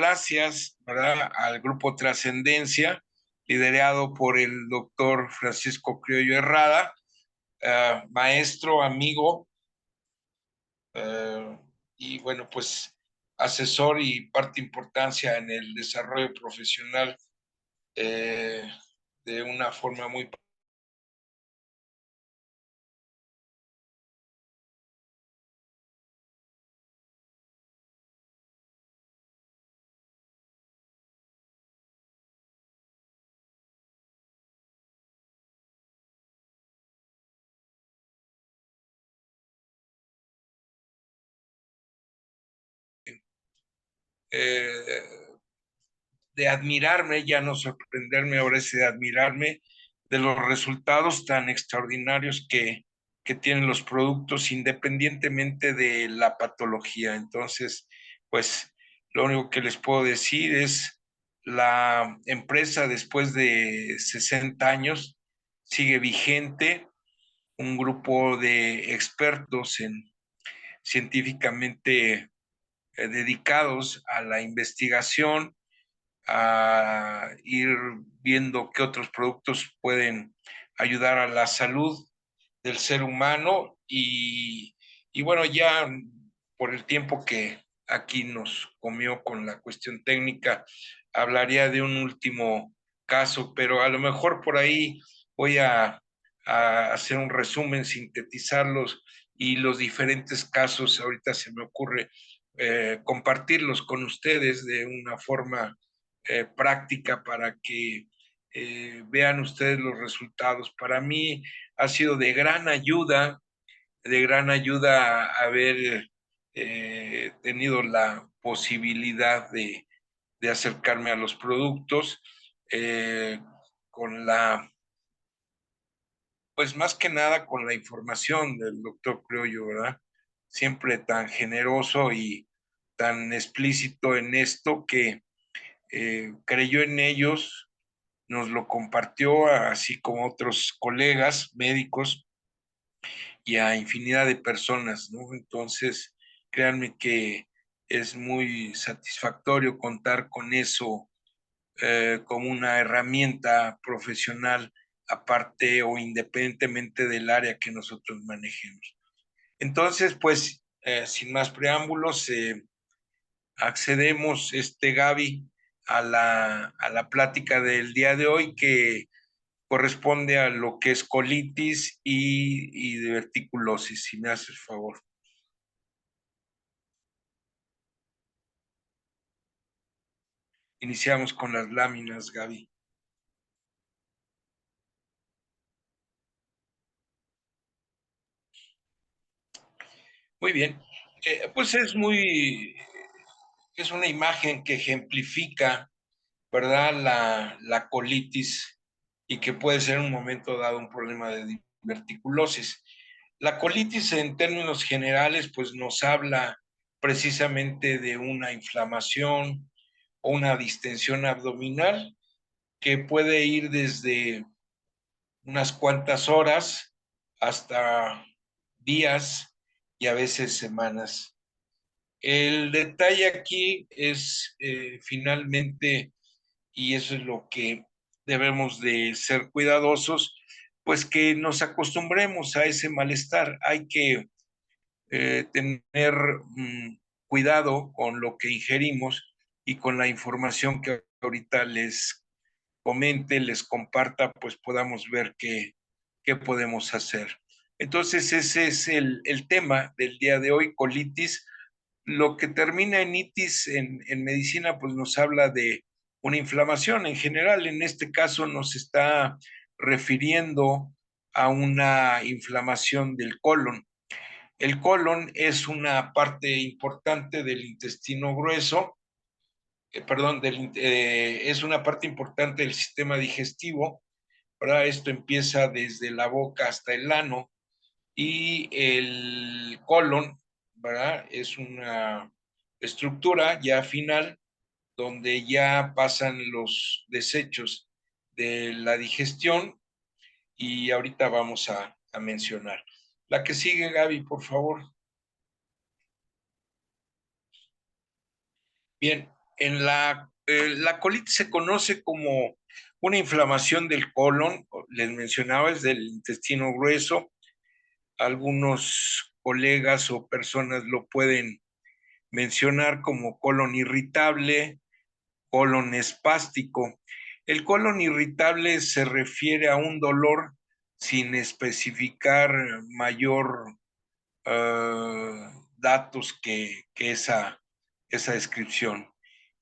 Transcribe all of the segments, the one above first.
gracias, ¿verdad?, al Grupo Trascendencia, liderado por el doctor Francisco Criollo Herrada, maestro, amigo, eh, y bueno, pues asesor y parte importancia en el desarrollo profesional eh, de una forma muy... Eh, de admirarme, ya no sorprenderme, ahora es de admirarme de los resultados tan extraordinarios que tienen los productos independientemente de la patología. Entonces, pues lo único que les puedo decir es la empresa después de 60 años sigue vigente, un grupo de expertos en científicamente dedicados a la investigación, a ir viendo qué otros productos pueden ayudar a la salud del ser humano y bueno, ya por el tiempo que aquí nos comió con la cuestión técnica, hablaría de un último caso, pero a lo mejor por ahí voy a hacer un resumen, sintetizarlos y los diferentes casos, ahorita se me ocurre compartirlos con ustedes de una forma práctica para que vean ustedes los resultados. Para mí ha sido de gran ayuda haber tenido la posibilidad de acercarme a los productos con la, pues más que nada con la información del doctor Criollo, ¿verdad? Siempre tan generoso y tan explícito en esto que creyó en ellos, nos lo compartió, así como otros colegas médicos y a infinidad de personas, ¿no? Entonces, créanme que es muy satisfactorio contar con eso como una herramienta profesional aparte o independientemente del área que nosotros manejemos. Entonces, pues, sin más preámbulos, accedemos, Gaby, a la plática del día de hoy que corresponde a lo que es colitis y diverticulosis, si me haces favor. Iniciamos con las láminas, Gaby. Muy bien. Pues es una imagen que ejemplifica, ¿verdad? La colitis y que puede ser en un momento dado un problema de diverticulosis. La colitis en términos generales, pues nos habla precisamente de una inflamación o una distensión abdominal que puede ir desde unas cuantas horas hasta días y a veces semanas. El detalle aquí es finalmente, y eso es lo que debemos de ser cuidadosos, pues que nos acostumbremos a ese malestar. Hay que tener cuidado con lo que ingerimos y con la información que ahorita les comente, les comparta, pues podamos ver qué podemos hacer. Entonces, ese es el tema del día de hoy, colitis. Lo que termina en itis en medicina, pues nos habla de una inflamación en general. En este caso nos está refiriendo a una inflamación del colon. El colon es una parte importante del intestino grueso, perdón, es una parte importante del sistema digestivo, ¿verdad? Esto empieza desde la boca hasta el ano y el colon, ¿verdad? Es una estructura ya final donde ya pasan los desechos de la digestión y ahorita vamos a mencionar. La que sigue, Gaby, por favor. Bien, La colitis se conoce como una inflamación del colon, les mencionaba, es del intestino grueso. Algunos colegas o personas lo pueden mencionar como colon irritable, colon espástico. El colon irritable se refiere a un dolor sin especificar mayor datos que esa descripción.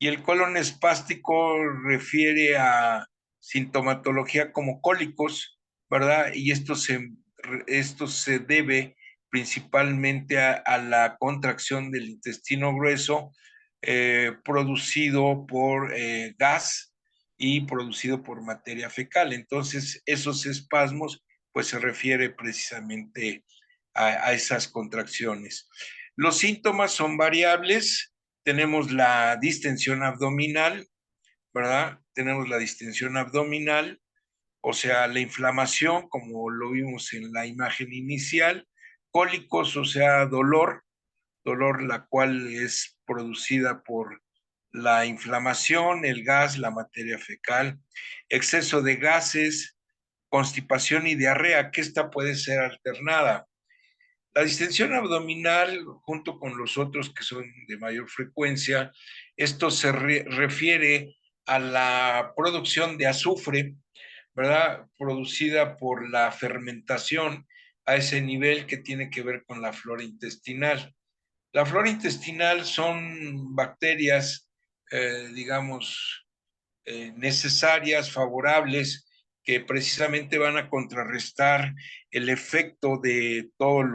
Y el colon espástico refiere a sintomatología como cólicos, ¿verdad? Y esto se debe principalmente a la contracción del intestino grueso producido por gas y producido por materia fecal. Entonces, esos espasmos, pues se refiere precisamente a esas contracciones. Los síntomas son variables. Tenemos la distensión abdominal, ¿verdad? Tenemos la distensión abdominal, o sea, la inflamación, como lo vimos en la imagen inicial, cólicos, o sea, dolor la cual es producida por la inflamación, el gas, la materia fecal, exceso de gases, constipación y diarrea, que esta puede ser alternada. La distensión abdominal, junto con los otros que son de mayor frecuencia, esto se refiere a la producción de azufre, ¿verdad? Producida por la fermentación a ese nivel que tiene que ver con la flora intestinal. La flora intestinal son bacterias, digamos, necesarias, favorables, que precisamente van a contrarrestar el efecto de todos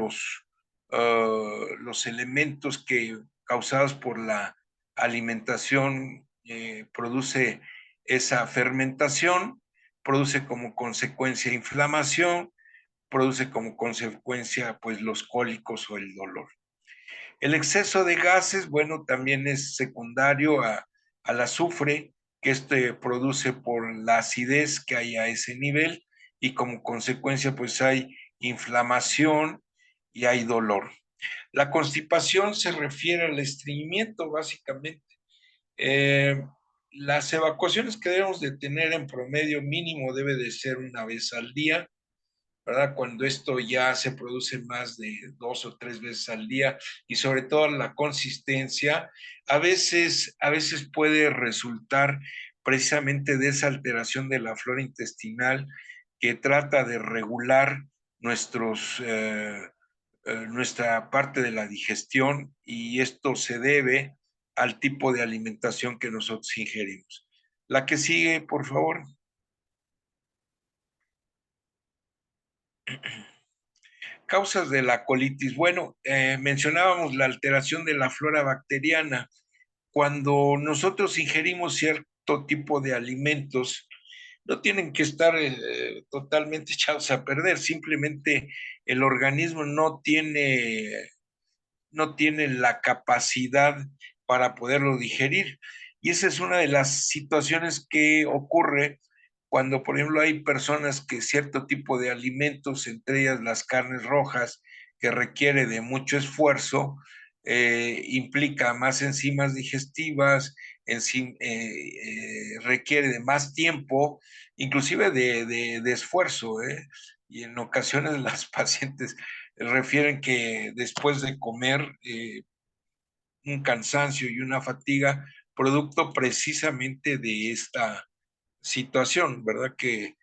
los elementos que causados por la alimentación produce esa fermentación, produce como consecuencia inflamación, produce como consecuencia pues los cólicos o el dolor. El exceso de gases, bueno, también es secundario al azufre que este produce por la acidez que hay a ese nivel y como consecuencia pues hay inflamación y hay dolor. La constipación se refiere al estreñimiento básicamente. Eh, las evacuaciones que debemos de tener en promedio mínimo debe de ser una vez al día, ¿verdad? Cuando esto ya se produce más de 2 o 3 veces al día y sobre todo la consistencia, a veces puede resultar precisamente de esa alteración de la flora intestinal que trata de regular nuestra parte de la digestión y esto se debe al tipo de alimentación que nosotros ingerimos. La que sigue, por favor. Causas de la colitis. Bueno, mencionábamos la alteración de la flora bacteriana. Cuando nosotros ingerimos cierto tipo de alimentos, no tienen que estar totalmente echados a perder, simplemente el organismo no tiene la capacidad para poderlo digerir. Y esa es una de las situaciones que ocurre cuando, por ejemplo, hay personas que cierto tipo de alimentos, entre ellas las carnes rojas, que requiere de mucho esfuerzo, implica más enzimas digestivas, requiere de más tiempo, inclusive de esfuerzo, ¿eh? Y en ocasiones las pacientes refieren que después de comer un cansancio y una fatiga producto precisamente de esta situación, ¿verdad? Que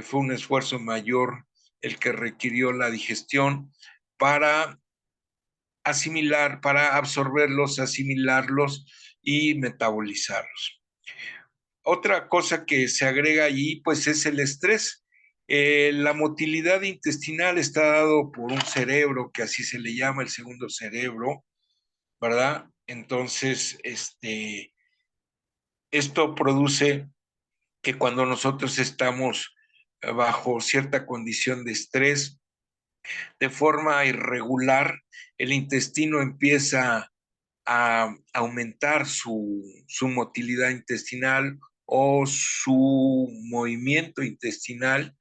fue un esfuerzo mayor el que requirió la digestión para asimilar, para absorberlos, asimilarlos y metabolizarlos. Otra cosa que se agrega allí, pues es el estrés. La motilidad intestinal está dado por un cerebro, que así se le llama el segundo cerebro, ¿verdad? Entonces, esto produce que cuando nosotros estamos bajo cierta condición de estrés, de forma irregular, el intestino empieza a aumentar su motilidad intestinal o su movimiento intestinal.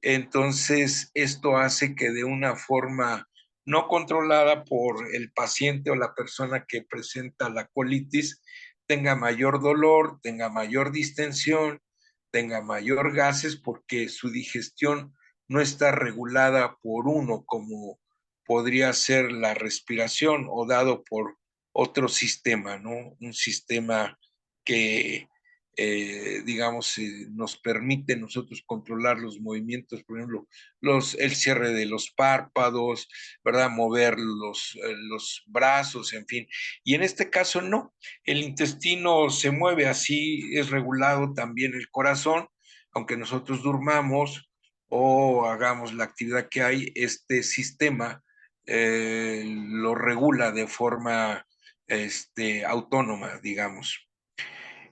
Entonces, esto hace que de una forma no controlada por el paciente o la persona que presenta la colitis, tenga mayor dolor, tenga mayor distensión, tenga mayor gases, porque su digestión no está regulada por uno como podría ser la respiración o dado por otro sistema, ¿no? Un sistema que, digamos, nos permite nosotros controlar los movimientos, por ejemplo, el cierre de los párpados, ¿verdad? Mover los brazos, en fin. Y en este caso no, el intestino se mueve así, es regulado también el corazón, aunque nosotros durmamos o hagamos la actividad que hay, este sistema lo regula de forma autónoma, digamos.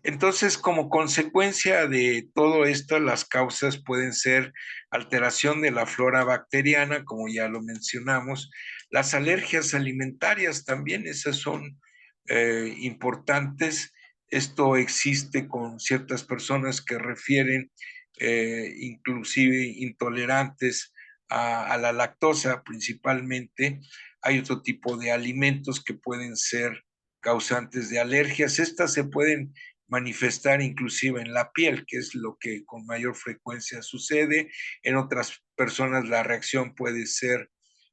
Entonces, como consecuencia de todo esto, las causas pueden ser alteración de la flora bacteriana, como ya lo mencionamos, las alergias alimentarias también, esas son importantes. Esto existe con ciertas personas que refieren inclusive intolerantes a la lactosa principalmente. Hay otro tipo de alimentos que pueden ser causantes de alergias. Estas se pueden manifestar inclusive en la piel, que es lo que con mayor frecuencia sucede. En otras personas la reacción puede ser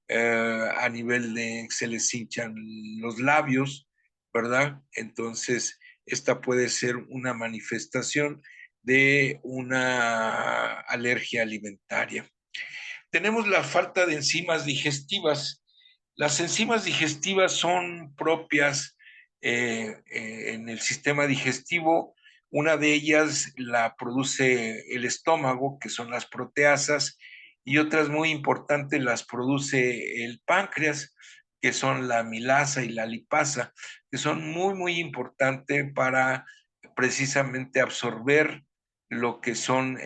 a nivel de que se les hinchan los labios, ¿verdad? Entonces, esta puede ser una manifestación de una alergia alimentaria. Tenemos la falta de enzimas digestivas. Las enzimas digestivas son propias en el sistema digestivo. Una de ellas la produce el estómago, que son las proteasas, y otras muy importantes las produce el páncreas, que son la amilasa y la lipasa, que son muy importantes para precisamente absorber lo que son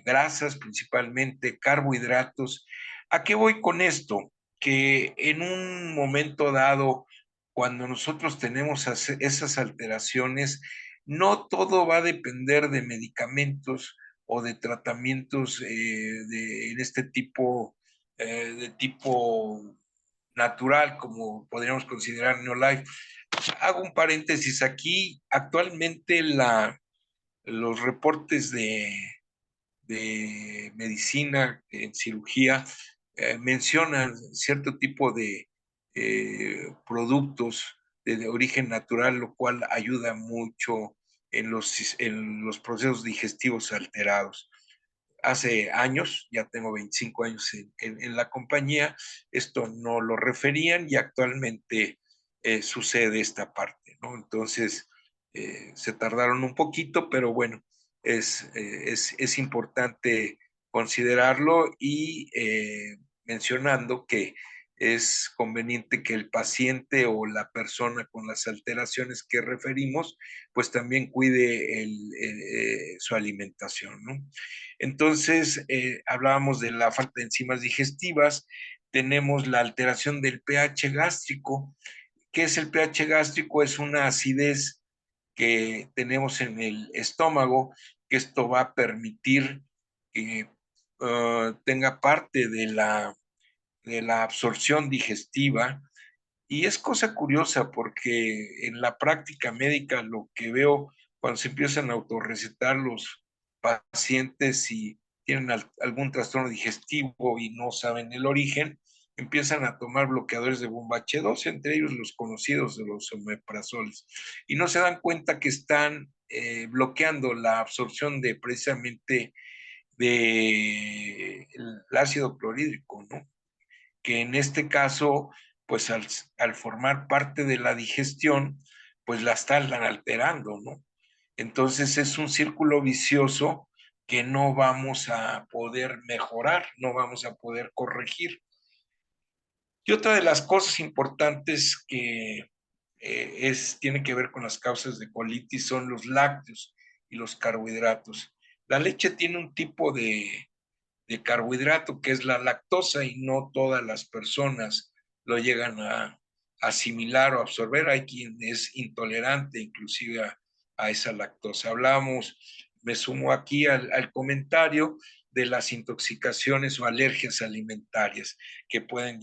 grasas, principalmente carbohidratos. ¿A qué voy con esto? Que en un momento dado, cuando nosotros tenemos esas alteraciones, no todo va a depender de medicamentos o de tratamientos en este tipo, de tipo natural, como podríamos considerar Neolife. Hago un paréntesis aquí. Actualmente los reportes de medicina en cirugía mencionan cierto tipo de productos de origen natural, lo cual ayuda mucho en los procesos digestivos alterados. Hace años, ya tengo 25 años en la compañía, esto no lo referían y actualmente sucede esta parte, ¿no? Entonces, se tardaron un poquito, pero bueno, es importante considerarlo y mencionando que es conveniente que el paciente o la persona con las alteraciones que referimos, pues también cuide su alimentación, ¿no? Entonces, hablábamos de la falta de enzimas digestivas, tenemos la alteración del pH gástrico. ¿Qué es el pH gástrico? Es una acidez que tenemos en el estómago, que esto va a permitir que tenga parte de la absorción digestiva. Y es cosa curiosa porque en la práctica médica lo que veo cuando se empiezan a autorrecetar los pacientes y tienen algún trastorno digestivo y no saben el origen, empiezan a tomar bloqueadores de bomba H2, entre ellos los conocidos de los omeprazoles, y no se dan cuenta que están bloqueando la absorción de precisamente del ácido clorhídrico, ¿no? Que en este caso, pues al formar parte de la digestión, pues la están alterando, ¿no? Entonces es un círculo vicioso que no vamos a poder mejorar, no vamos a poder corregir. Y otra de las cosas importantes que tiene que ver con las causas de colitis son los lácteos y los carbohidratos. La leche tiene un tipo de carbohidrato, que es la lactosa, y no todas las personas lo llegan a asimilar o absorber. Hay quien es intolerante inclusive a esa lactosa. Hablamos, me sumo aquí al comentario de las intoxicaciones o alergias alimentarias que pueden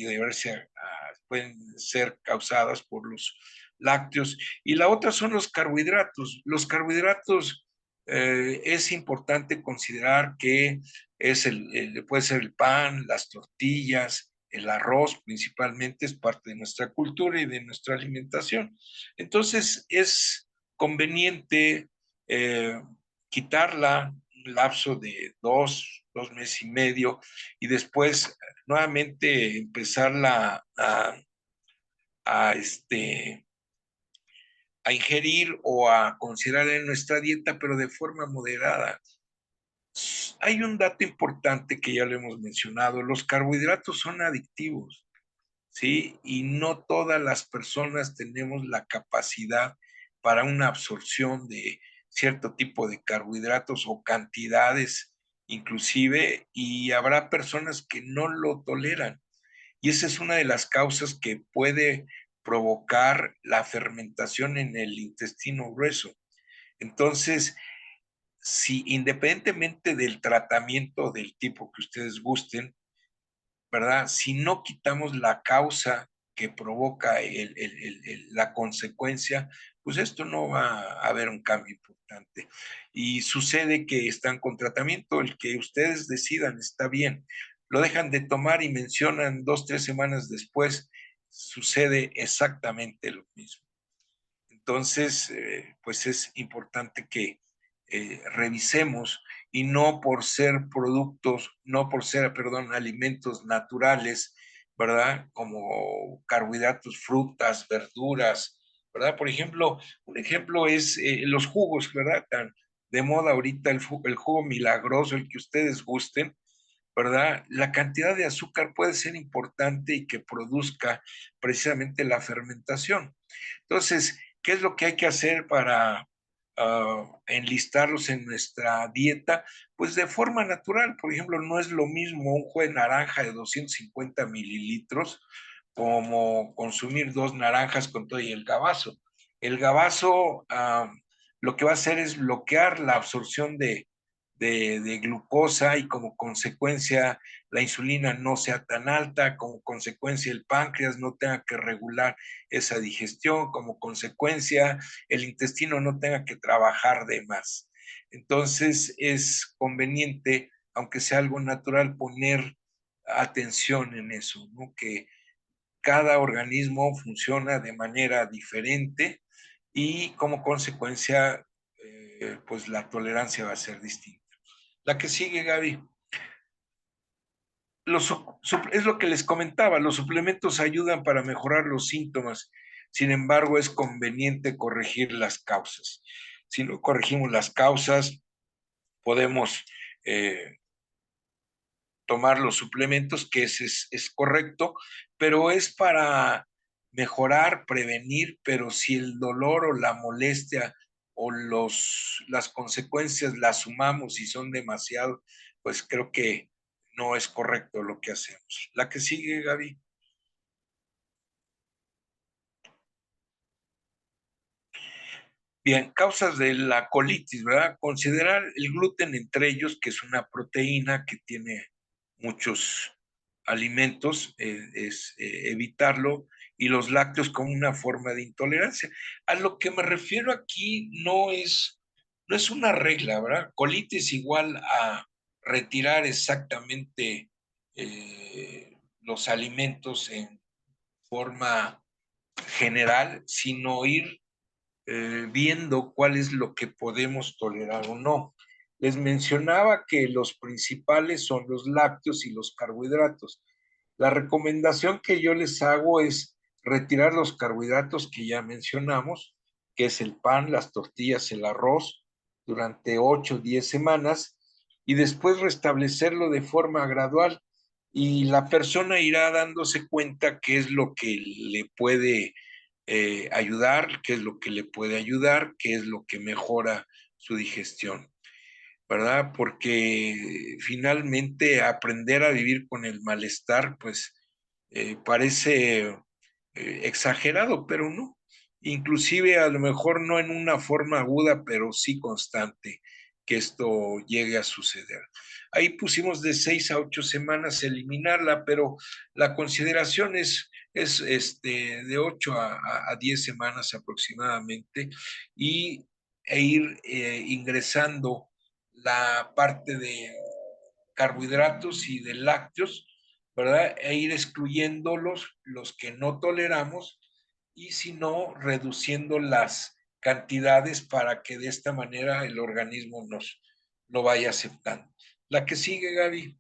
pueden ser causadas por los lácteos, y la otra son los carbohidratos. Los carbohidratos es importante considerar que puede ser el pan, las tortillas, el arroz principalmente, es parte de nuestra cultura y de nuestra alimentación. Entonces es conveniente eh, quitarla un lapso de dos meses y medio, y después nuevamente empezarla a a ingerir o a considerar en nuestra dieta, pero de forma moderada. Hay un dato importante que ya lo hemos mencionado: los carbohidratos son adictivos, ¿sí? Y no todas las personas tenemos la capacidad para una absorción de cierto tipo de carbohidratos o cantidades inclusive, y habrá personas que no lo toleran. Y esa es una de las causas que puede provocar la fermentación en el intestino grueso. Entonces, si independientemente del tratamiento del tipo que ustedes gusten, ¿verdad? Si no quitamos la causa que provoca la consecuencia, pues esto no va a haber un cambio importante. Y sucede que están con tratamiento, el que ustedes decidan está bien. Lo dejan de tomar y mencionan 2, 3 semanas después, sucede exactamente lo mismo. Entonces, pues es importante que revisemos, y no por ser productos, no por ser, perdón, alimentos naturales, ¿verdad? Como carbohidratos, frutas, verduras, ¿verdad? Por ejemplo, un ejemplo es los jugos, ¿verdad? Tan de moda ahorita el jugo milagroso, el que ustedes gusten, ¿verdad? La cantidad de azúcar puede ser importante y que produzca precisamente la fermentación. Entonces, ¿qué es lo que hay que hacer para enlistarlos en nuestra dieta? Pues de forma natural. Por ejemplo, no es lo mismo un jugo de naranja de 250 mililitros como consumir 2 naranjas con todo y el gabazo. El gabazo lo que va a hacer es bloquear la absorción de glucosa, y como consecuencia la insulina no sea tan alta, como consecuencia el páncreas no tenga que regular esa digestión, como consecuencia el intestino no tenga que trabajar de más. Entonces es conveniente, aunque sea algo natural, poner atención en eso, ¿no? Que cada organismo funciona de manera diferente, y como consecuencia, pues la tolerancia va a ser distinta. La que sigue, Gaby. Es lo que les comentaba: los suplementos ayudan para mejorar los síntomas, sin embargo es conveniente corregir las causas. Si no corregimos las causas, podemos eh, tomar los suplementos, que es correcto, pero es para mejorar, prevenir, pero si el dolor o la molestia o las consecuencias las sumamos y son demasiado, pues creo que no es correcto lo que hacemos. La que sigue, Gaby. Bien, causas de la colitis, ¿verdad? Considerar el gluten entre ellos, que es una proteína que tiene muchos alimentos, es evitarlo, y los lácteos como una forma de intolerancia. A lo que me refiero aquí no es una regla, ¿verdad? Colitis igual a retirar exactamente los alimentos en forma general, sino ir viendo cuál es lo que podemos tolerar o no. Les mencionaba que los principales son los lácteos y los carbohidratos. La recomendación que yo les hago es retirar los carbohidratos que ya mencionamos, que es el pan, las tortillas, el arroz, durante 8 o 10 semanas, y después restablecerlo de forma gradual. Y la persona irá dándose cuenta qué es lo que le puede ayudar, qué es lo que le puede ayudar, qué es lo que mejora su digestión, ¿verdad? Porque finalmente aprender a vivir con el malestar, pues parece exagerado, pero no. Inclusive a lo mejor no en una forma aguda, pero sí constante, que esto llegue a suceder. Ahí pusimos de 6 a 8 semanas eliminarla, pero la consideración es de 8 a 10 semanas aproximadamente, e ir ingresando la parte de carbohidratos y de lácteos, ¿verdad? E ir excluyendo los que no toleramos y si no, reduciendo las cantidades para que de esta manera el organismo nos lo vaya aceptando. La que sigue, Gaby.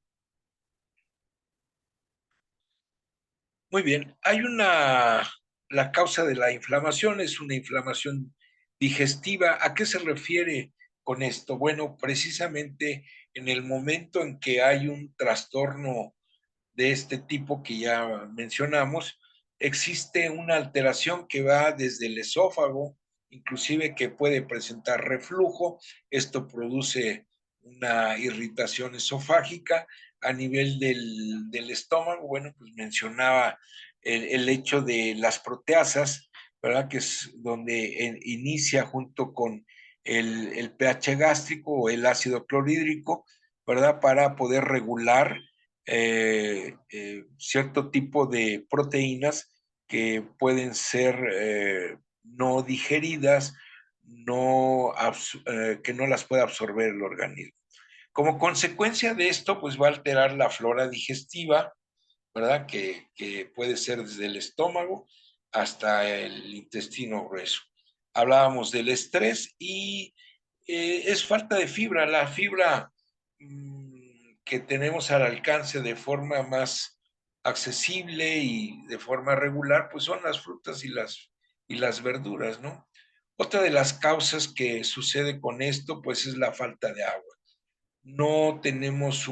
Muy bien, la causa de la inflamación es una inflamación digestiva. ¿A qué se refiere con esto? Bueno, precisamente en el momento en que hay un trastorno de este tipo que ya mencionamos, existe una alteración que va desde el esófago, inclusive que puede presentar reflujo. Esto produce una irritación esofágica a nivel del estómago. Bueno, pues mencionaba el hecho de las proteasas, ¿verdad? Que es donde inicia junto con el pH gástrico o el ácido clorhídrico, ¿verdad? Para poder regular cierto tipo de proteínas que pueden ser no digeridas, que no las puede absorber el organismo. Como consecuencia de esto, pues va a alterar la flora digestiva, ¿verdad? Que puede ser desde el estómago hasta el intestino grueso. Hablábamos del estrés y es falta de fibra. La fibra que tenemos al alcance de forma más accesible y de forma regular, pues son las frutas y las verduras, ¿no? Otra de las causas que sucede con esto, pues es la falta de agua. No tenemos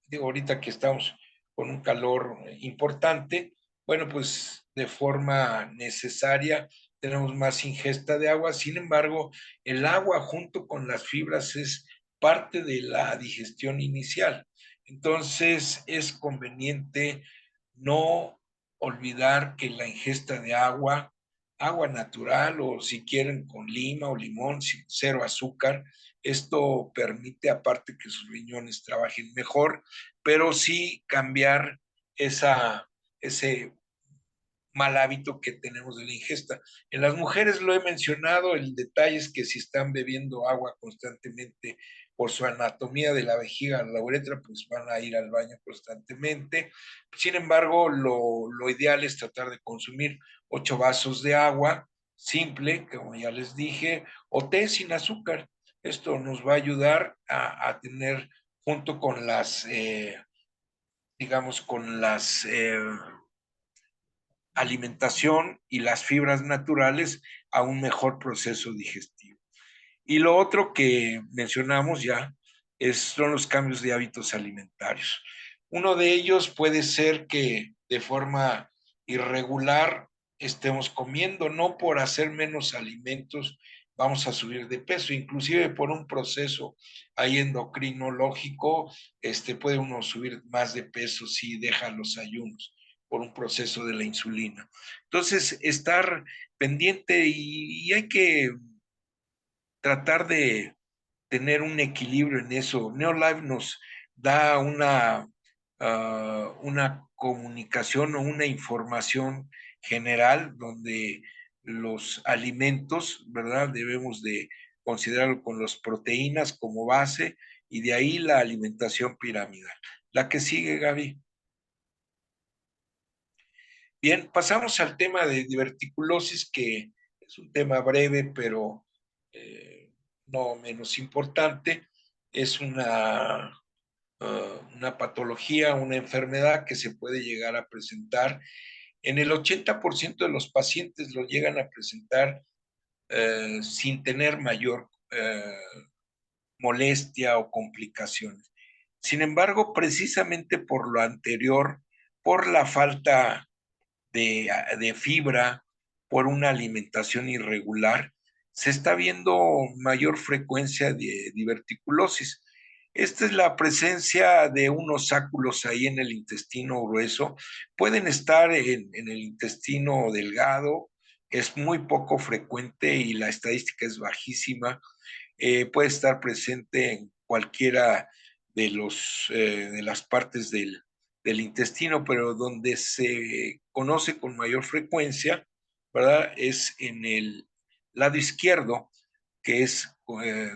digo, ahorita que estamos con un calor importante, bueno, pues de forma necesaria tenemos más ingesta de agua. Sin embargo, el agua junto con las fibras es parte de la digestión inicial. Entonces, es conveniente no olvidar que la ingesta de agua natural o si quieren con lima o limón, sin cero azúcar, esto permite, aparte que sus riñones trabajen mejor, pero sí cambiar ese mal hábito que tenemos de la ingesta. En las mujeres lo he mencionado, el detalle es que si están bebiendo agua constantemente por su anatomía de la vejiga a la uretra, pues van a ir al baño constantemente. Sin embargo, lo ideal es tratar de consumir 8 vasos de agua simple, como ya les dije, o té sin azúcar. Esto nos va a ayudar a tener, junto con digamos, con las alimentación y las fibras naturales a un mejor proceso digestivo. Y lo otro que mencionamos ya son los cambios de hábitos alimentarios. Uno de ellos puede ser que de forma irregular estemos comiendo, no por hacer menos alimentos vamos a subir de peso, inclusive por un proceso ahí endocrinológico, puede uno subir más de peso si deja los ayunos por un proceso de la insulina. Entonces, estar pendiente y hay que tratar de tener un equilibrio en eso. Neolife nos da una comunicación o una información general donde los alimentos, ¿verdad? Debemos de considerarlo con las proteínas como base y de ahí la alimentación piramidal. La que sigue, Gaby. Bien, pasamos al tema de diverticulosis, que es un tema breve, pero no menos importante. Es una patología, una enfermedad que se puede llegar a presentar. En el 80% de los pacientes lo llegan a presentar sin tener mayor molestia o complicaciones. Sin embargo, precisamente por lo anterior, por la falta de fibra, por una alimentación irregular, se está viendo mayor frecuencia de diverticulosis. Esta es la presencia de unos áculos ahí en el intestino grueso. Pueden estar en el intestino delgado, es muy poco frecuente y la estadística es bajísima. Puede estar presente en cualquiera de las partes del del intestino, pero donde se conoce con mayor frecuencia, ¿verdad? Es en el lado izquierdo, que es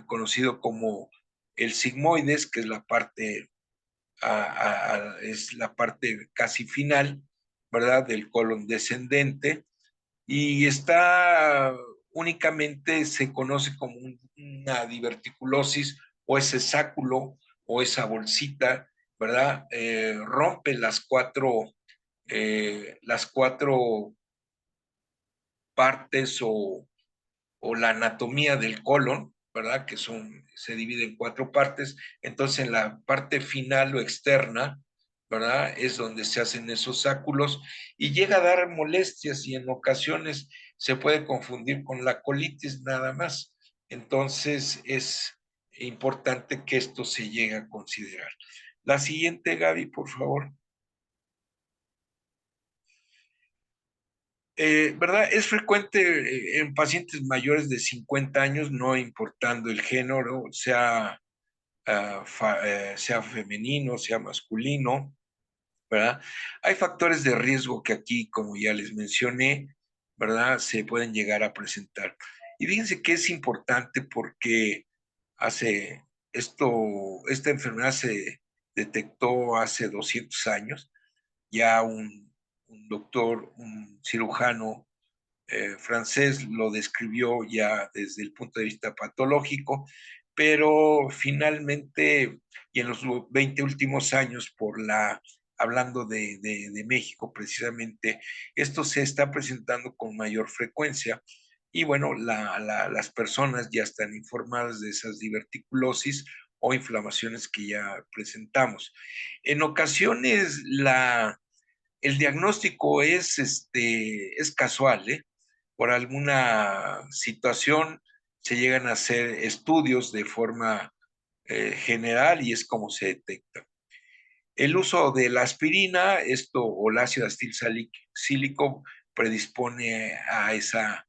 conocido como el sigmoides, que es la parte, es la parte casi final, ¿verdad? Del colon descendente, y está únicamente se conoce como una diverticulosis o ese sáculo o esa bolsita, ¿verdad? Rompe las cuatro partes o la anatomía del colon, ¿verdad? Que se divide en cuatro partes. Entonces, en la parte final o externa, ¿verdad? Es donde se hacen esos sáculos y llega a dar molestias y en ocasiones se puede confundir con la colitis nada más. Entonces, es importante que esto se llegue a considerar. La siguiente, Gaby, por favor. ¿Verdad? Es frecuente en pacientes mayores de 50 años, no importando el género, sea femenino, sea masculino, ¿verdad? Hay factores de riesgo que aquí, como ya les mencioné, ¿verdad? Se pueden llegar a presentar. Y fíjense que es importante porque hace esta enfermedad se detectó hace 200 años, ya un doctor, un cirujano francés lo describió ya desde el punto de vista patológico, pero finalmente, y en los 20 últimos años, hablando de México precisamente, esto se está presentando con mayor frecuencia. Y bueno, las personas ya están informadas de esas diverticulosis o inflamaciones que ya presentamos. En ocasiones, el diagnóstico es casual, ¿eh? Por alguna situación se llegan a hacer estudios de forma general y es como se detecta. El uso de la aspirina, o el ácido acilsalicílico predispone a esa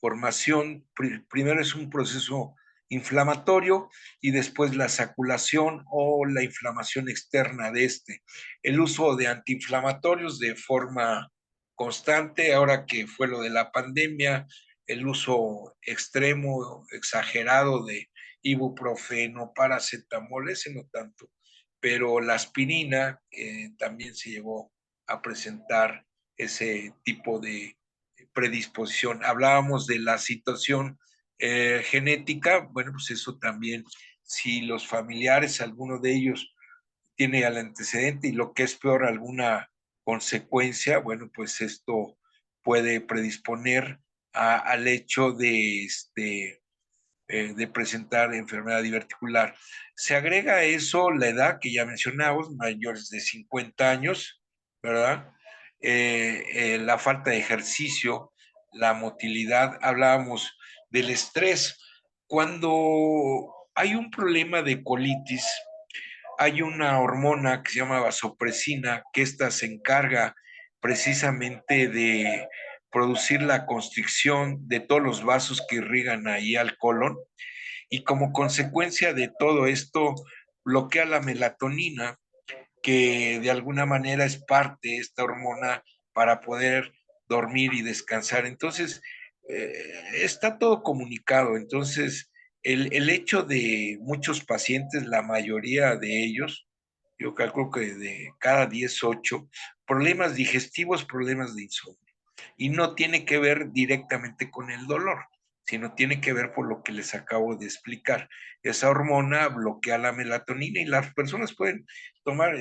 formación. Primero es un proceso inflamatorio y después la saculación o la inflamación externa de este. El uso de antiinflamatorios de forma constante, ahora que fue lo de la pandemia, el uso extremo, exagerado de ibuprofeno, paracetamol, ese no tanto, pero la aspirina también se llevó a presentar ese tipo de predisposición. Hablábamos de la situación genética, bueno, pues eso también, si los familiares, alguno de ellos tiene el antecedente y lo que es peor, alguna consecuencia, bueno, pues esto puede predisponer al hecho de presentar enfermedad diverticular. Se agrega a eso la edad que ya mencionamos, mayores de 50 años, ¿verdad? La falta de ejercicio, la motilidad, hablábamos del estrés. Cuando hay un problema de colitis, hay una hormona que se llama vasopresina, que esta se encarga precisamente de producir la constricción de todos los vasos que irrigan ahí al colon y como consecuencia de todo esto bloquea la melatonina, que de alguna manera es parte de esta hormona para poder dormir y descansar. Entonces, está todo comunicado. Entonces, el hecho de muchos pacientes, la mayoría de ellos, yo calculo que de cada 10 8 problemas digestivos, problemas de insomnio. Y no tiene que ver directamente con el dolor, sino tiene que ver por lo que les acabo de explicar. Esa hormona bloquea la melatonina y las personas pueden tomar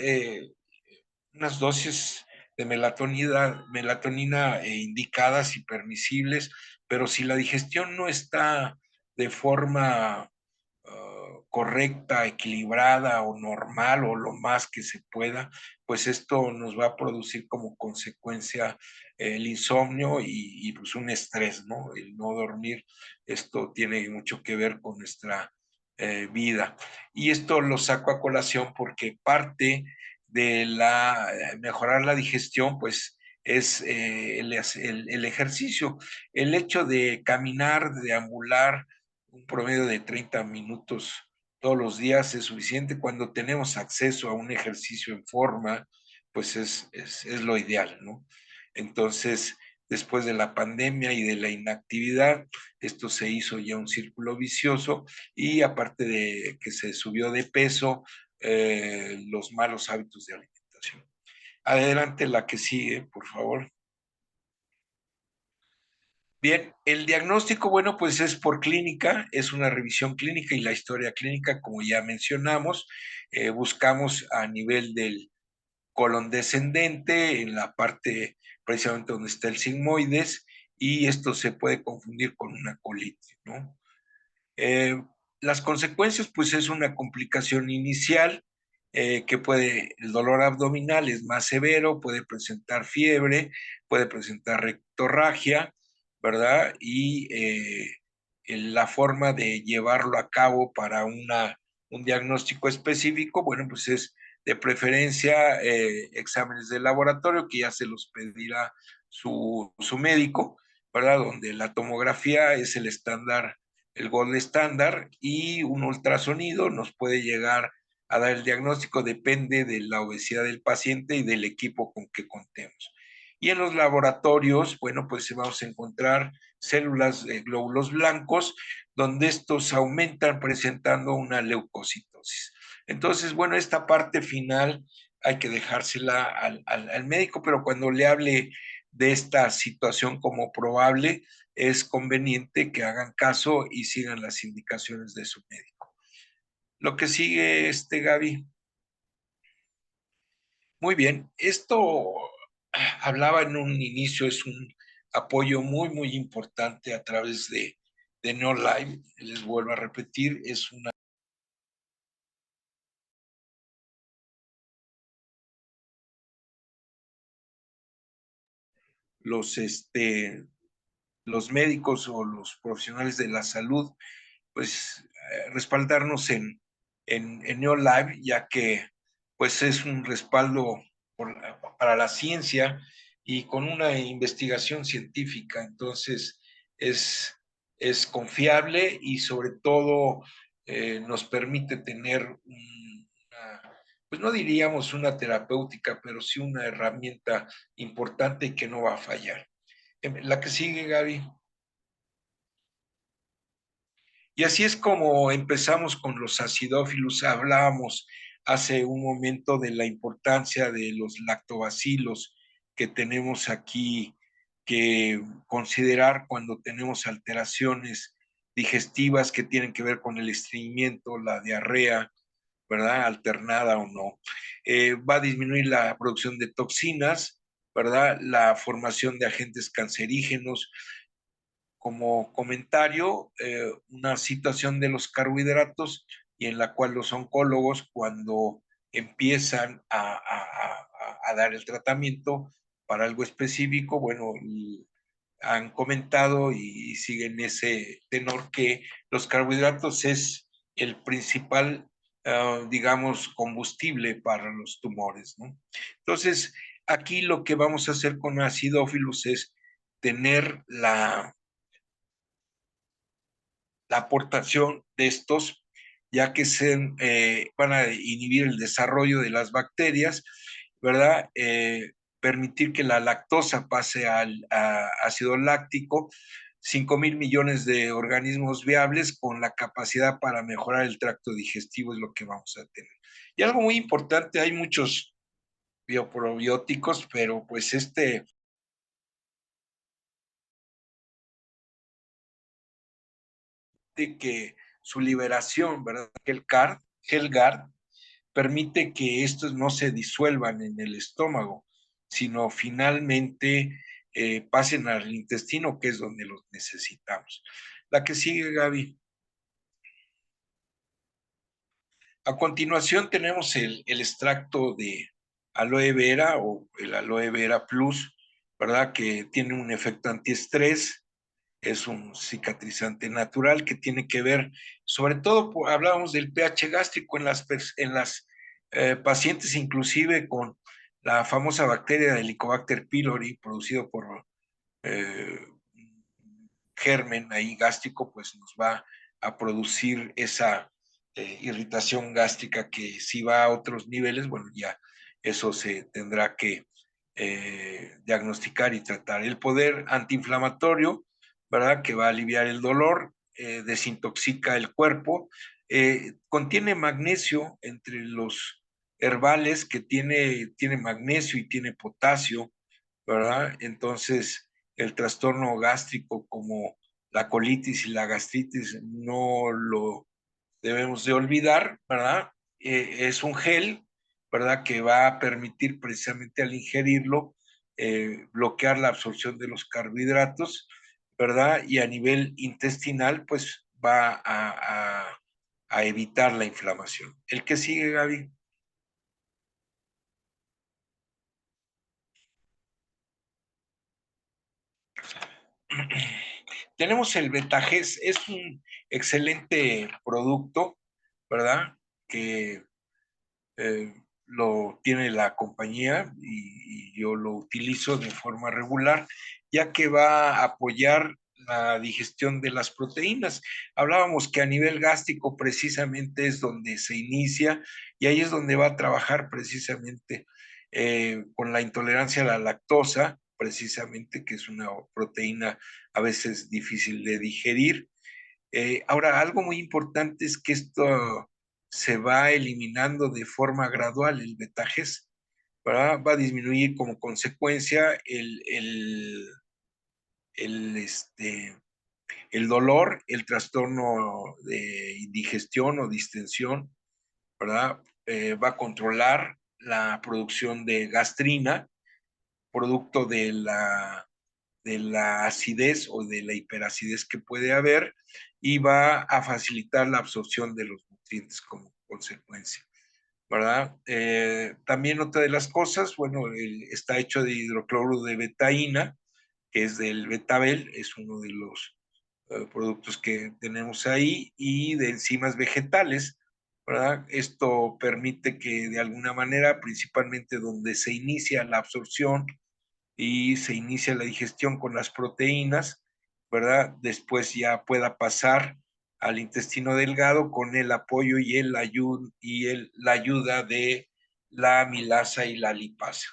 unas dosis de melatonina indicadas y permisibles, pero si la digestión no está de forma correcta, equilibrada o normal o lo más que se pueda, pues esto nos va a producir como consecuencia el insomnio pues un estrés, ¿no? El no dormir, esto tiene mucho que ver con nuestra vida. Y esto lo saco a colación porque parte de mejorar la digestión, pues es el ejercicio, el hecho de caminar, de ambular, un promedio de 30 minutos todos los días es suficiente. Cuando tenemos acceso a un ejercicio en forma, pues es lo ideal, ¿no? Entonces, después de la pandemia y de la inactividad, esto se hizo ya un círculo vicioso y aparte de que se subió de peso, los malos hábitos de alimentación. Adelante, la que sigue, por favor. Bien, el diagnóstico, bueno, pues es por clínica, es una revisión clínica y la historia clínica, como ya mencionamos, buscamos a nivel del colon descendente, en la parte precisamente donde está el sigmoides, y esto se puede confundir con una colitis, ¿no? Eh, las consecuencias, pues es una complicación inicial que puede, el dolor abdominal es más severo, puede presentar fiebre, puede presentar rectorragia, ¿verdad? Y la forma de llevarlo a cabo para un diagnóstico específico, bueno, pues es de preferencia exámenes de laboratorio que ya se los pedirá su médico, ¿verdad? Donde la tomografía es el estándar, el gold estándar, y un ultrasonido nos puede llegar a dar el diagnóstico, depende de la obesidad del paciente y del equipo con que contemos. Y en los laboratorios, bueno, pues vamos a encontrar células de glóbulos blancos, donde estos aumentan presentando una leucocitosis. Entonces, bueno, esta parte final hay que dejársela al médico, pero cuando le hable de esta situación como probable, es conveniente que hagan caso y sigan las indicaciones de su médico. Lo que sigue, Gaby. Muy bien, esto hablaba en un inicio, es un apoyo muy, muy importante a través de Neolive. Les vuelvo a repetir, es una los, los médicos o los profesionales de la salud, pues respaldarnos en Neolive, ya que pues es un respaldo para la ciencia y con una investigación científica. Entonces es, es confiable y sobre todo nos permite tener una, pues no diríamos una terapéutica, pero sí una herramienta importante y que no va a fallar. La que sigue, Gaby. Y así es como empezamos con los acidófilos. Hablábamos hace un momento de la importancia de los lactobacilos que tenemos aquí que considerar cuando tenemos alteraciones digestivas que tienen que ver con el estreñimiento, la diarrea, ¿verdad? Alternada o no. Va a disminuir la producción de toxinas, ¿verdad? La formación de agentes cancerígenos, como comentario, una situación de los carbohidratos y en la cual los oncólogos cuando empiezan a dar el tratamiento para algo específico, bueno, han comentado y siguen ese tenor que los carbohidratos es el principal, digamos, combustible para los tumores, ¿no? Entonces, aquí lo que vamos a hacer con acidófilos es tener la aportación de estos, ya que van a inhibir el desarrollo de las bacterias, ¿verdad? Permitir que la lactosa pase al ácido láctico, 5.000 millones de organismos viables con la capacidad para mejorar el tracto digestivo es lo que vamos a tener. Y algo muy importante, hay muchos bioprobióticos, pero pues de que su liberación, ¿verdad? Helgard, permite que estos no se disuelvan en el estómago, sino finalmente pasen al intestino, que es donde los necesitamos. La que sigue, Gaby. A continuación tenemos el extracto de aloe vera o el aloe vera plus, ¿verdad? Que tiene un efecto antiestrés, es un cicatrizante natural que tiene que ver, sobre todo, hablábamos del pH gástrico en las pacientes, inclusive con la famosa bacteria de Helicobacter pylori, producido por eh, germen ahí gástrico, pues nos va a producir esa irritación gástrica que si va a otros niveles, bueno, ya eso se tendrá que diagnosticar y tratar. El poder antiinflamatorio, ¿verdad? Que va a aliviar el dolor, desintoxica el cuerpo, contiene magnesio entre los herbales que tiene magnesio y tiene potasio, ¿verdad? Entonces, el trastorno gástrico como la colitis y la gastritis no lo debemos de olvidar, ¿verdad? Es un gel, ¿verdad? Que va a permitir precisamente al ingerirlo bloquear la absorción de los carbohidratos, ¿verdad? Y a nivel intestinal, pues va a evitar la inflamación. ¿El que sigue, Gaby? Tenemos el Betages, es un excelente producto, ¿verdad? Que lo tiene la compañía y yo lo utilizo de forma regular, ya que va a apoyar la digestión de las proteínas. Hablábamos que a nivel gástrico precisamente es donde se inicia y ahí es donde va a trabajar precisamente con la intolerancia a la lactosa, precisamente que es una proteína a veces difícil de digerir. Ahora, algo muy importante es que esto se va eliminando de forma gradual, el betajes, ¿verdad? Va a disminuir como consecuencia el el dolor, el trastorno de indigestión o distensión, ¿verdad? Va a controlar la producción de gastrina, producto de la acidez o de la hiperacidez que puede haber y va a facilitar la absorción de los nutrientes como consecuencia, ¿verdad? También otra de las cosas, bueno, está hecho de hidrocloro de betaína, que es del betabel, es uno de los productos que tenemos ahí, y de enzimas vegetales, ¿verdad? Esto permite que de alguna manera, principalmente donde se inicia la absorción, y se inicia la digestión con las proteínas, ¿verdad? Después ya pueda pasar al intestino delgado con el apoyo y, la ayuda de la amilasa y la lipasa.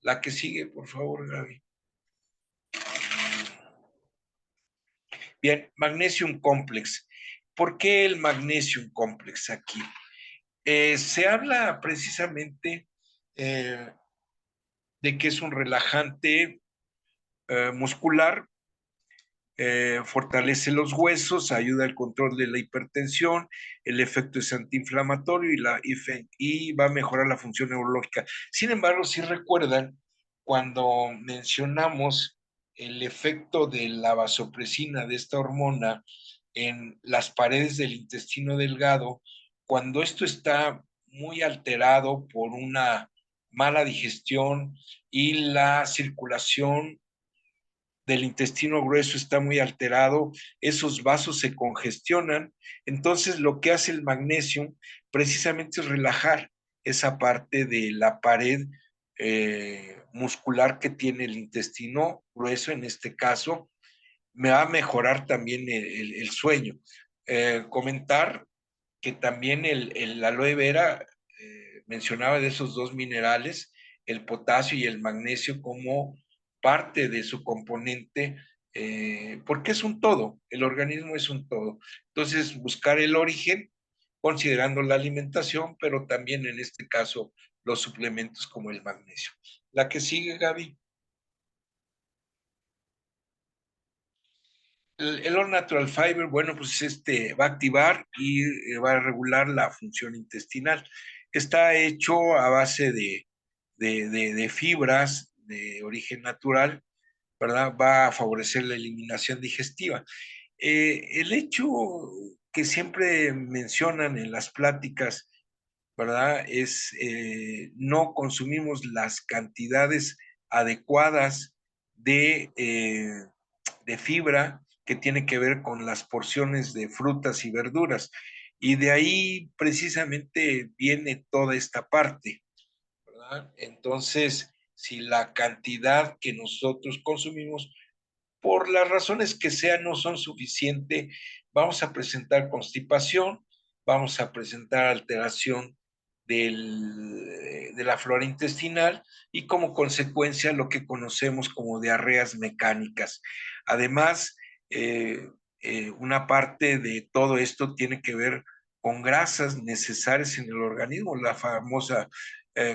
La que sigue, por favor, Gaby. Bien, Magnesium Complex. ¿Por qué el Magnesium Complex aquí? Se habla precisamente eh, de que es un relajante muscular, fortalece los huesos, ayuda al control de la hipertensión, el efecto es antiinflamatorio y va a mejorar la función neurológica. Sin embargo, si recuerdan, cuando mencionamos el efecto de la vasopresina, de esta hormona, en las paredes del intestino delgado, cuando esto está muy alterado por una mala digestión y la circulación del intestino grueso está muy alterado, esos vasos se congestionan, entonces lo que hace el magnesio precisamente es relajar esa parte de la pared muscular que tiene el intestino grueso, en este caso, me va a mejorar también el sueño. Comentar que también el aloe vera mencionaba de esos dos minerales, el potasio y el magnesio, como parte de su componente, porque es un todo, el organismo es un todo. Entonces, buscar el origen, considerando la alimentación, pero también en este caso los suplementos como el magnesio. La que sigue, Gaby. El All Natural Fiber, bueno, pues este va a activar y va a regular la función intestinal. Está hecho a base de fibras de origen natural, ¿verdad? Va a favorecer la eliminación digestiva. El hecho que siempre mencionan en las pláticas, ¿verdad? Es no consumimos las cantidades adecuadas de fibra que tiene que ver con las porciones de frutas y verduras. Y de ahí precisamente viene toda esta parte, ¿verdad? Entonces, si la cantidad que nosotros consumimos, por las razones que sean, no son suficientes, vamos a presentar constipación, vamos a presentar alteración de la flora intestinal y como consecuencia lo que conocemos como diarreas mecánicas. Además, una parte de todo esto tiene que ver con grasas necesarias en el organismo, la famosa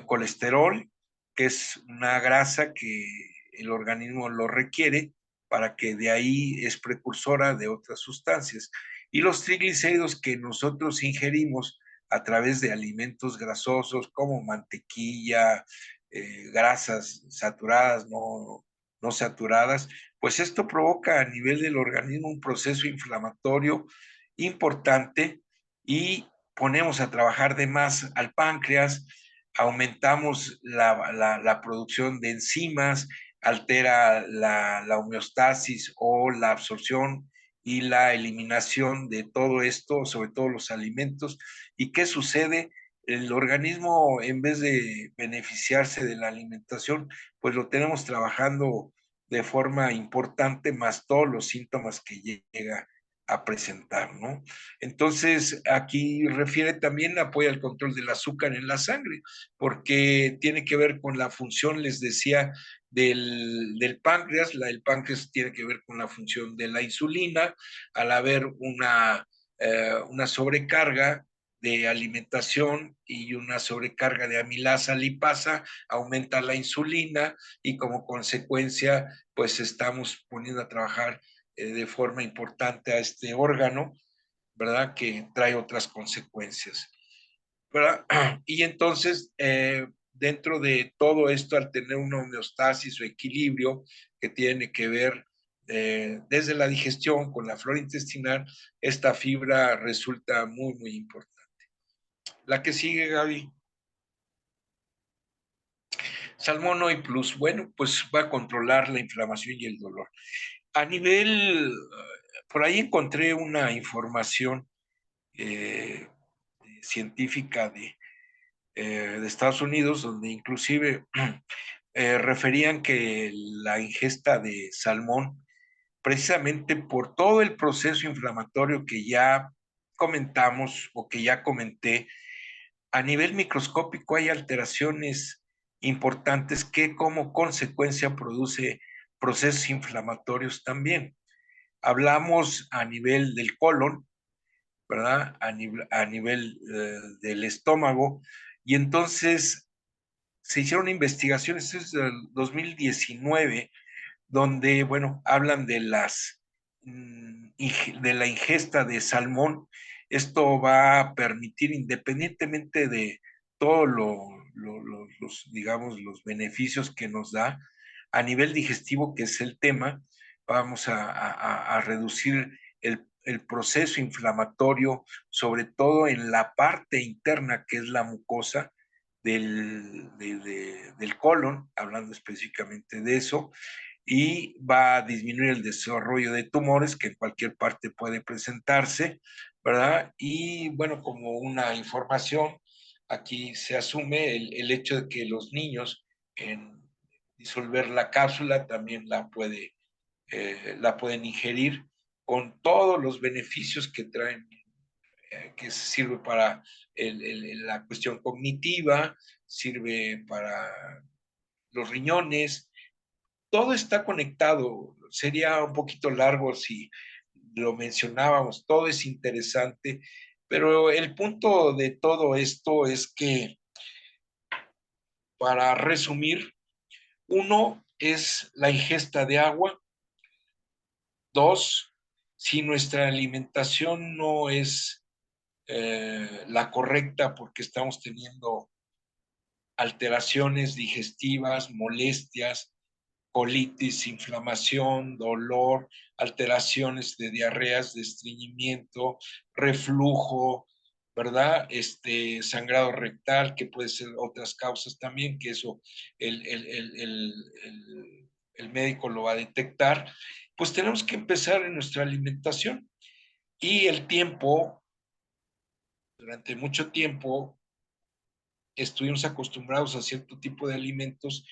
colesterol, que es una grasa que el organismo lo requiere para que de ahí es precursora de otras sustancias. Y los triglicéridos que nosotros ingerimos a través de alimentos grasosos como mantequilla, grasas saturadas, no saturadas, pues esto provoca a nivel del organismo un proceso inflamatorio importante y ponemos a trabajar de más al páncreas, aumentamos la producción de enzimas, altera la homeostasis o la absorción y la eliminación de todo esto, sobre todo los alimentos. ¿Y qué sucede? El organismo, en vez de beneficiarse de la alimentación, pues lo tenemos trabajando de forma importante, más todos los síntomas que llega a presentar, ¿no? Entonces, aquí refiere también apoya el control del azúcar en la sangre, porque tiene que ver con la función, les decía, del páncreas. El páncreas tiene que ver con la función de la insulina. Al haber una sobrecarga de alimentación y una sobrecarga de amilasa lipasa, aumenta la insulina y como consecuencia, pues estamos poniendo a trabajar de forma importante a este órgano, ¿verdad? Que trae otras consecuencias, ¿verdad? Y entonces, dentro de todo esto, al tener una homeostasis o equilibrio que tiene que ver desde la digestión con la flora intestinal, esta fibra resulta muy, muy importante. La que sigue, Gaby. Salmonoid Plus, bueno, pues va a controlar la inflamación y el dolor. A nivel, por ahí encontré una información eh, científica de Estados Unidos, donde inclusive referían que la ingesta de salmón, precisamente por todo el proceso inflamatorio que ya comentamos o que ya comenté, a nivel microscópico hay alteraciones importantes que como consecuencia produce procesos inflamatorios también. Hablamos a nivel del colon, ¿verdad? A nivel del estómago, y entonces se hicieron investigaciones desde el 2019 donde, bueno, hablan de de la ingesta de salmón. Esto va a permitir, independientemente de todos los, digamos, los beneficios que nos da a nivel digestivo, que es el tema, vamos a reducir el proceso inflamatorio, sobre todo en la parte interna, que es la mucosa del colon, hablando específicamente de eso, y va a disminuir el desarrollo de tumores que en cualquier parte puede presentarse, ¿verdad? Y bueno, como una información, aquí se asume el hecho de que los niños en disolver la cápsula también la pueden ingerir con todos los beneficios que traen, que sirve para la cuestión cognitiva, sirve para los riñones, todo está conectado. Sería un poquito largo si lo mencionábamos, todo es interesante, pero el punto de todo esto es que, para resumir, uno es la ingesta de agua, dos, si nuestra alimentación no es la correcta porque estamos teniendo alteraciones digestivas, molestias, colitis, inflamación, dolor, alteraciones de diarreas, de estreñimiento, reflujo, ¿verdad? Sangrado rectal, que puede ser otras causas también, que eso el, el, el, el médico lo va a detectar. Pues tenemos que empezar en nuestra alimentación y el tiempo, durante mucho tiempo, estuvimos acostumbrados a cierto tipo de alimentos,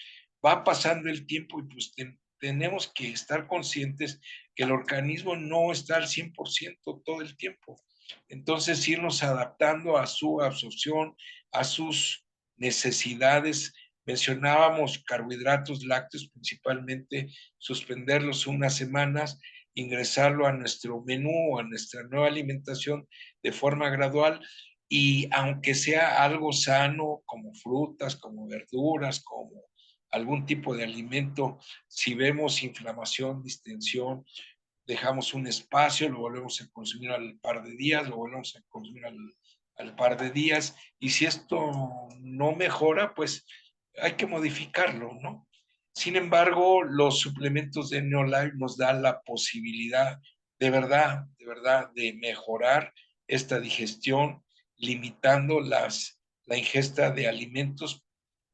va pasando el tiempo y pues tenemos que estar conscientes que el organismo no está al 100% todo el tiempo. Entonces, irnos adaptando a su absorción, a sus necesidades. Mencionábamos carbohidratos lácteos, principalmente suspenderlos unas semanas, ingresarlo a nuestro menú, a nuestra nueva alimentación de forma gradual, y aunque sea algo sano, como frutas, como verduras, como algún tipo de alimento, si vemos inflamación, distensión, dejamos un espacio, lo volvemos a consumir al par de días, lo volvemos a consumir al par de días, y si esto no mejora, pues hay que modificarlo, ¿no? Sin embargo, los suplementos de Neolife nos dan la posibilidad de mejorar esta digestión, limitando la ingesta de alimentos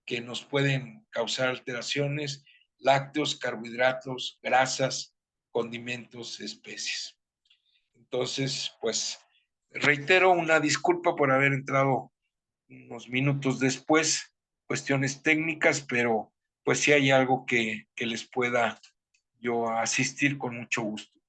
que nos pueden causar alteraciones, lácteos, carbohidratos, grasas, condimentos, especies. Entonces, pues reitero una disculpa por haber entrado unos minutos después, cuestiones técnicas, pero pues si hay algo que les pueda yo asistir con mucho gusto.